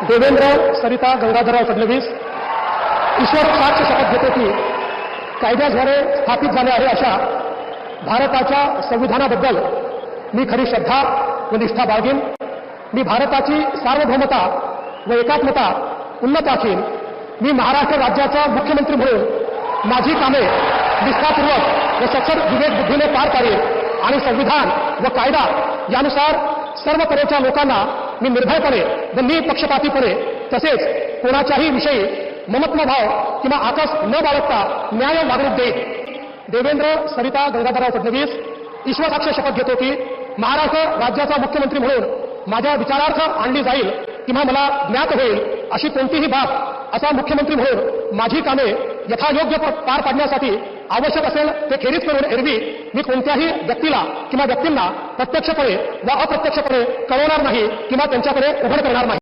देवेंद्र सरिता गंगाधरराव फडणवीस ईश्वर साक्ष शपथ घेतो की कायद्याद्वारे स्थापित झाले आहे अशा भारताच्या संविधानाबद्दल मी खरी श्रद्धा व निष्ठा बाळगीन. मी भारताची सार्वभौमता व एकात्मता उन्नत राखीन. मी महाराष्ट्र राज्याचा मुख्यमंत्री म्हणून माझी कामे निष्ठापूर्वक व सचर विवेक बुद्धीने पार पाडेल आणि संविधान व कायदा यानुसार सर्व तऱ्हेच्या लोकांना मी निर्भयपणे व निपक्षपातीपणे तसेच कोणाच्याही विषयी ममत्वभाव किंवा आकस न बाळगता न्याय वागणूक देईल. देवेंद्र सरिता गंगाधरराव फडणवीस ईश्वरसाक्ष शपथ घेतो की महाराष्ट्र राज्याचा मुख्यमंत्री म्हणून माझ्या विचारार्थ आणली जाईल किंवा मला ज्ञात होईल अशी कोणतीही बाब असा मुख्यमंत्री म्हणून माझी कामे यथायोग्य पार पाडण्यासाठी आवश्यक असेल ते खेरीज करून एरवी मी कोणत्याही व्यक्तीला किंवा व्यक्तींना प्रत्यक्षपणे व अप्रत्यक्षपणे कळवणार नाही किंवा त्यांच्याकडे उघड करणार नाही.